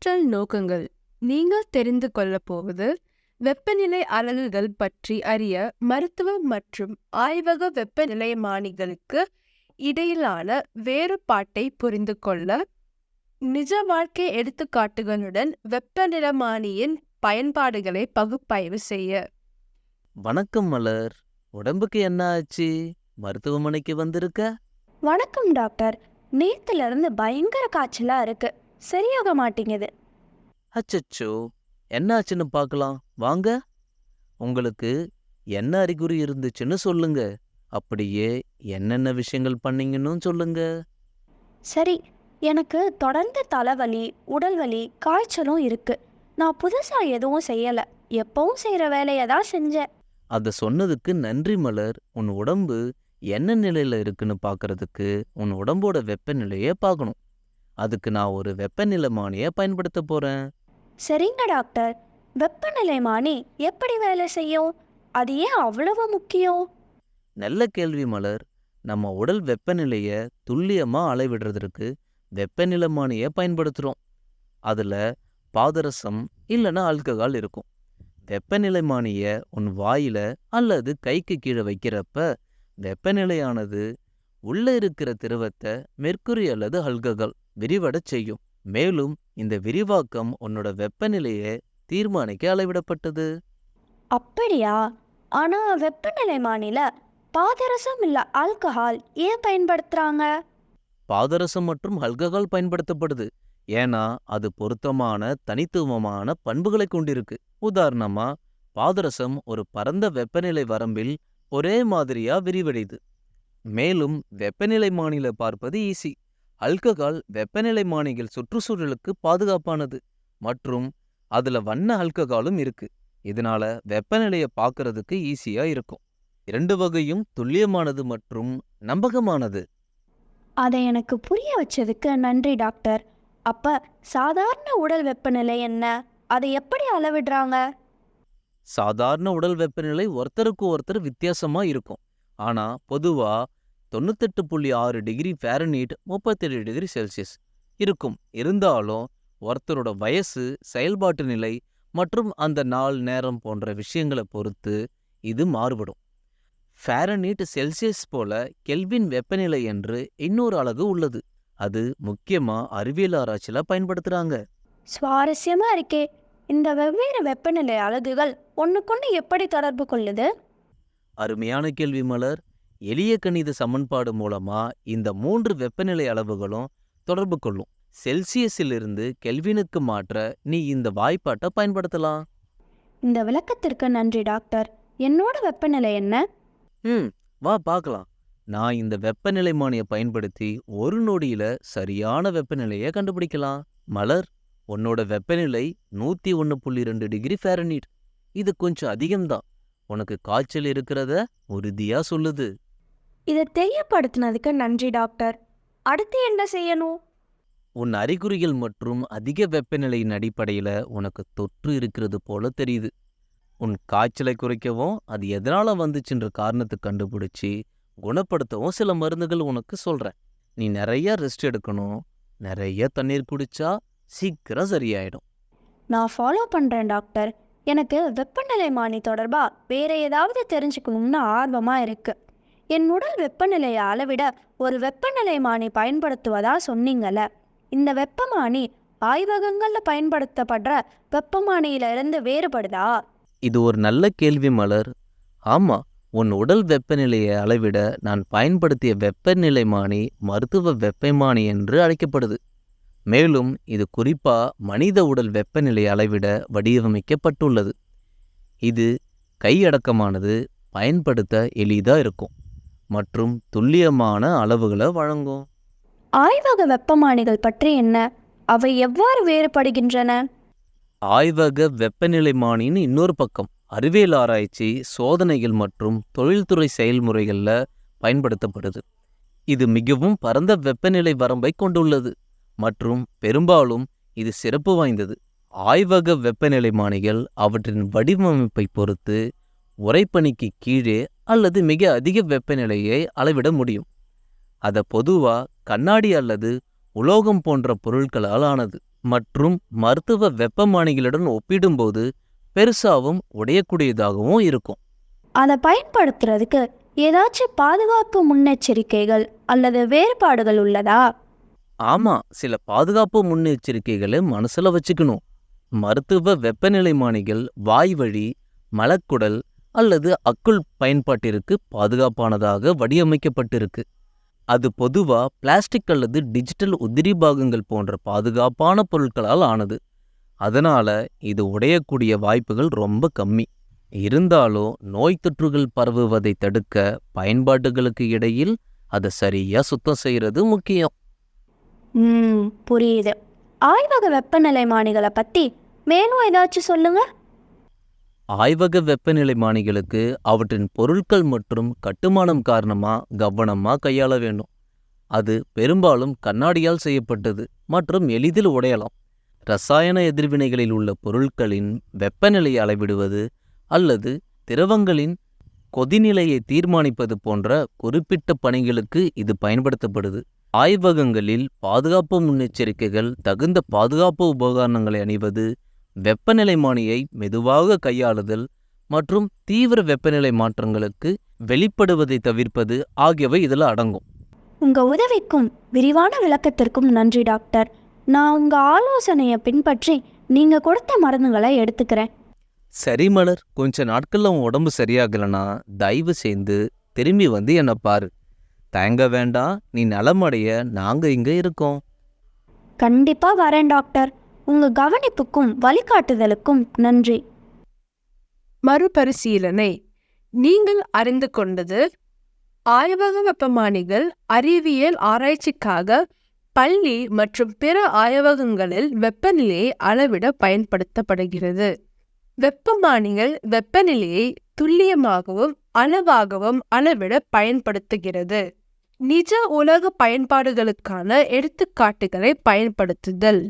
கற்றல் நோக்கங்கள். நீங்கள் தெரிந்து கொள்ளப் போவது வெப்பநிலை அலகுகள் பற்றி அறிய மருத்துவ மற்றும் ஆய்வக வெப்பநிலைமானிகளுக்கு இடையிலான வேறுபாட்டை புரிந்து கொள்ள, நிஜ வாழ்க்கை எடுத்துக்காட்டுகளுடன் வெப்பநிலைமானியின் பயன்பாடுகளை பகுப்பாய்வு செய்ய. வணக்கம் மலர். உடம்புக்கு என்ன ஆச்சு? மருத்துவமனைக்கு வந்திருக்க? வணக்கம் டாக்டர். நேத்துல இருந்து பயங்கர காய்ச்சலா இருக்கு, சரியாக மாட்டேங்குது. அச்சச்சோ, என்ன ஆச்சுன்னு பார்க்கலாம் வாங்க. உங்களுக்கு என்ன அறிகுறி இருந்துச்சுன்னு சொல்லுங்க. அப்படியே என்னென்ன விஷயங்கள் பண்ணீங்கன்னு சொல்லுங்க. சரி, எனக்கு தொடர்ந்து தலைவலி, உடல்வலி, காய்ச்சலும் இருக்கு. நான் புதுசா எதுவும் செய்யல, எப்பவும் செய்யற வேலையை தான் செஞ்சேன். அத சொன்னதுக்கு நன்றி மலர். உன் உடம்பு என்ன நிலையில இருக்குன்னு பார்க்கறதுக்கு உன் உடம்போட வெப்பநிலையை பார்க்கணும். அதுக்கு நான் ஒரு வெப்பநிலைமானியை பயன்படுத்த போறேன். சரிங்க டாக்டர், வெப்பநிலைமானி எப்படி வேலை செய்யும்? அது ஏன் அவ்வளவு முக்கியம்? நல்ல கேள்வி மலர். நம்ம உடல் வெப்பநிலைய துல்லியமா அளவிடுறதுக்கு வெப்பநிலைமானியை பயன்படுத்துறோம். அதுல பாதரசம் இல்லைன்னா ஆல்கஹால் இருக்கும். வெப்பநிலைமானிய உன் வாயில அல்லது கைக்கு கீழே வைக்கிறப்ப வெப்பநிலையானது உள்ள இருக்கிற திரவத்தை மெர்க்குரி அல்லது ஆல்கஹால் விரிவடச் செய்யும். மேலும் இந்த விரிவாக்கம் உன்னோட வெப்பநிலையை தீர்மானிக்க அளவிடப்பட்டது. அப்படியா? ஆனா வெப்பநிலைமானில பாதரசம் இல்ல ஆல்கஹால் ஏன் பயன்படுத்துறாங்க? பாதரசம் மற்றும் ஆல்கஹால் பயன்படுத்தப்படுது ஏன்னா அது பொருத்தமான தனித்துவமான பண்புகளை கொண்டிருக்கு. உதாரணமா, பாதரசம் ஒரு பரந்த வெப்பநிலை வரம்பில் ஒரே மாதிரியா விரிவடையுது. மேலும் வெப்பநிலைமானில பார்ப்பது ஈஸி. ஆல்கஹால் வெப்பநிலைமானிகள் சுற்றுச்சூழலுக்கு பாதுகாப்பானது மற்றும் அதுல வண்ண ஆல்கஹாலும் இருக்கு. இதனால வெப்பநிலையை பார்க்கறதுக்கு ஈஸியா இருக்கும். இரண்டு வகையும் துல்லியமானது மற்றும் நம்பகமானது. அதை எனக்கு புரிய வச்சதுக்கு நன்றி டாக்டர். அப்ப சாதாரண உடல் வெப்பநிலை என்ன? அதை எப்படி அளவிடுறாங்க? சாதாரண உடல் வெப்பநிலை ஒருத்தருக்கு ஒருத்தர் வித்தியாசமா இருக்கும். ஆனா பொதுவா 98.6 டிகிரி ஃபாரன்ஹீட் 37 டிகிரி செல்சியஸ் இருக்கும். இருந்தாலும் ஒருத்தரோட வயசு, செயல்பாட்டு நிலை மற்றும் அந்த நாள் நேரம் போன்ற விஷயங்களை பொறுத்து இது மாறுபடும். ஃபாரன்ஹீட் செல்சியஸ் போல கெல்வின் வெப்பநிலை என்று இன்னொரு அலகு உள்ளது. அது முக்கியமா அறிவியல் ஆராய்ச்சியில பயன்படுத்துறாங்க. சுவாரஸ்யமா இருக்கே. இந்த வெவ்வேறு வெப்பநிலை அலகுகள் ஒண்ணுக்கொன்று எப்படி தொடர்பு கொள்ளுது? அருமையான கேள்வி மலர். எளிய கணித சமன்பாடு மூலமா இந்த 3 வெப்பநிலை அளவுகளும் தொடர்பு கொள்ளும். செல்சியஸிலிருந்து கெல்வினுக்கு மாற்ற நீ இந்த வாய்ப்பாட்டை பயன்படுத்தலாம். இந்த விளக்கத்திற்கு நன்றி டாக்டர். என்னோட வெப்பநிலை என்ன? வா பார்க்கலாம். நான் இந்த வெப்பநிலைமானியை பயன்படுத்தி ஒரு நொடியில சரியான வெப்பநிலையை கண்டுபிடிக்கலாம். மலர், உன்னோட வெப்பநிலை 101.2 டிகிரி ஃபாரன்ஹீட். இது கொஞ்சம் அதிகம்தான். உனக்கு காய்ச்சல் இருக்கிறத உறுதியா சொல்லுது. இதை தெரியப்படுத்தினதுக்கு நன்றி டாக்டர். அடுத்து என்ன செய்யணும்? உன் அறிகுறிகள் மற்றும் அதிக வெப்பநிலையின் அடிப்படையில உனக்கு தொற்று இருக்கிறது போல தெரியுது. உன் காய்ச்சலை குறைக்கவும் அது எதனால வந்துச்சுன்ற காரணத்தை கண்டுபிடிச்சி குணப்படுத்தவும் சில மருந்துகள் உனக்கு சொல்றேன். நீ நிறைய ரெஸ்ட் எடுக்கணும். நிறைய தண்ணீர் குடிச்சா சீக்கிரம் சரியாயிடும். நான் ஃபாலோ பண்றேன் டாக்டர். எனக்கு வெப்பநிலைமானி தொடர்பா வேற ஏதாவது தெரிஞ்சுக்கணும்னு ஆர்வமா இருக்கு. என் உடல் வெப்பநிலையை அளவிட ஒரு வெப்பநிலைமானி பயன்படுத்துவதா சொன்னீங்கல்ல. இந்த வெப்பமானி ஆய்வகங்கள்ல பயன்படுத்தப்படுற வெப்பமானியிலிருந்து வேறுபடுதா? இது ஒரு நல்ல கேள்வி மலர். ஆமா, உன் உடல் வெப்பநிலையை அளவிட நான் பயன்படுத்திய வெப்பநிலைமானி மருத்துவ வெப்பமானி என்று அழைக்கப்படுது. மேலும் இது குறிப்பா மனித உடல் வெப்பநிலை அளவிட வடிவமைக்கப்பட்டுள்ளது. இது கையடக்கமானது, பயன்படுத்த எளிதா இருக்கும் மற்றும் துல்லியமான அளவுகளை வழங்கும். ஆய்வக வெப்பமானிகள் பற்றி என்ன? அவை எவ்வாறு வேறுபடுகின்றன? ஆய்வக வெப்பநிலைமானின்னு இன்னொரு பக்கம் அறிவியல் ஆராய்ச்சி, சோதனைகள் மற்றும் தொழில்துறை செயல்முறைகள்ல பயன்படுத்தப்படுது. இது மிகவும் பரந்த வெப்பநிலை வரம்பை கொண்டுள்ளது மற்றும் பெரும்பாலும் இது சிறப்பு வாய்ந்தது. ஆய்வக வெப்பநிலைமானிகள் அவற்றின் வடிவமைப்பை பொறுத்து உறைபனிக்கு கீழே அல்லது மிக அதிக வெப்பநிலையை அளவிட முடியும். அத பொதுவா கண்ணாடி அல்லது உலோகம் போன்ற பொருட்களால் ஆனது. மற்றும் மருத்துவ வெப்பமானிகளுடன் ஒப்பிடும்போது பெருசாவும் உடையக்கூடியதாகவும் இருக்கும். அதை பயன்படுத்துறதுக்கு ஏதாச்சும் பாதுகாப்பு முன்னெச்சரிக்கைகள் அல்லது வேறுபாடுகள் உள்ளதா? ஆமா, சில பாதுகாப்பு முன்னெச்சரிக்கைகளை மனசுல வச்சுக்கணும். மருத்துவ வெப்பநிலைமானிகள் வாய்வழி, மலக்குடல் அல்லது அக்குள் பயன்பாட்டிற்கு பாதுகாப்பானதாக வடிவமைக்கப்பட்டிருக்கு. அது பொதுவா பிளாஸ்டிக் அல்லது டிஜிட்டல் உதிரி பாகங்கள் போன்ற பாதுகாப்பான பொருட்களால் ஆனது. அதனால இது உடையக்கூடிய வாய்ப்புகள் ரொம்ப கம்மி. இருந்தாலும் நோய் தொற்றுகள் பரவுவதை தடுக்க பயன்பாடுகளுக்கு இடையில் அதை சரியா சுத்தம் செய்யறது முக்கியம். புரியுது. ஆய்வக வெப்பநிலைமானிகளை பத்தி மேலும் ஏதாச்சும் சொல்லுங்க. ஆய்வக வெப்பநிலைமானிகளுக்கு அவற்றின் பொருட்கள் மற்றும் கட்டுமானம் காரணமா கவனமா கையாள வேண்டும். அது பெரும்பாலும் கண்ணாடியால் செய்யப்பட்டது மற்றும் எளிதில் உடையலாம். ரசாயன எதிர்வினைகளில் உள்ள பொருட்களின் வெப்பநிலையை அளவிடுவது அல்லது திரவங்களின் கொதிநிலையை தீர்மானிப்பது போன்ற குறிப்பிட்ட பணிகளுக்கு இது பயன்படுத்தப்படுது. ஆய்வகங்களில் பாதுகாப்பு முன்னெச்சரிக்கைகள், தகுந்த பாதுகாப்பு உபகரணங்களை அணிவது, வெப்பநிலைமானியை மெதுவாக கையாளுதல் மற்றும் தீவிர வெப்பநிலை மாற்றங்களுக்கு வெளிப்படுவதை தவிர்ப்பது ஆகியவை இதில் அடங்கும். உங்க உதவிக்கும் விரிவான விளக்கத்திற்கும் நன்றி டாக்டர். நான் உங்க ஆலோசனையை பின்பற்றி நீங்க கொடுத்த மருந்துகளை எடுத்துக்கிறேன். சரி மலர், கொஞ்ச நாட்கள்ல உன் உடம்பு சரியாகலனா தயவு செய்து திரும்பி வந்து என்னை பாரு. தயங்க வேண்டாம், நீ நலமடைய நாங்க இங்க இருக்கோம். கண்டிப்பா வரேன் டாக்டர். உங்க கவனிப்புக்கும் வழிகாட்டுதலுக்கும் நன்றி. மறுபரிசீலனை. நீங்கள் அறிந்து கொண்டது: ஆய்வக வெப்பமானிகள் அறிவியல் ஆராய்ச்சிக்காக பள்ளி மற்றும் பிற ஆய்வகங்களில் வெப்பநிலையை அளவிட பயன்படுத்தப்படுகிறது. வெப்பமானிகள் வெப்பநிலையை துல்லியமாகவும் அளவாகவும் அளவிட பயன்படுத்துகிறது. நிஜ உலக பயன்பாடுகளுக்கான எடுத்துக்காட்டுகளை பயன்படுத்துதல்.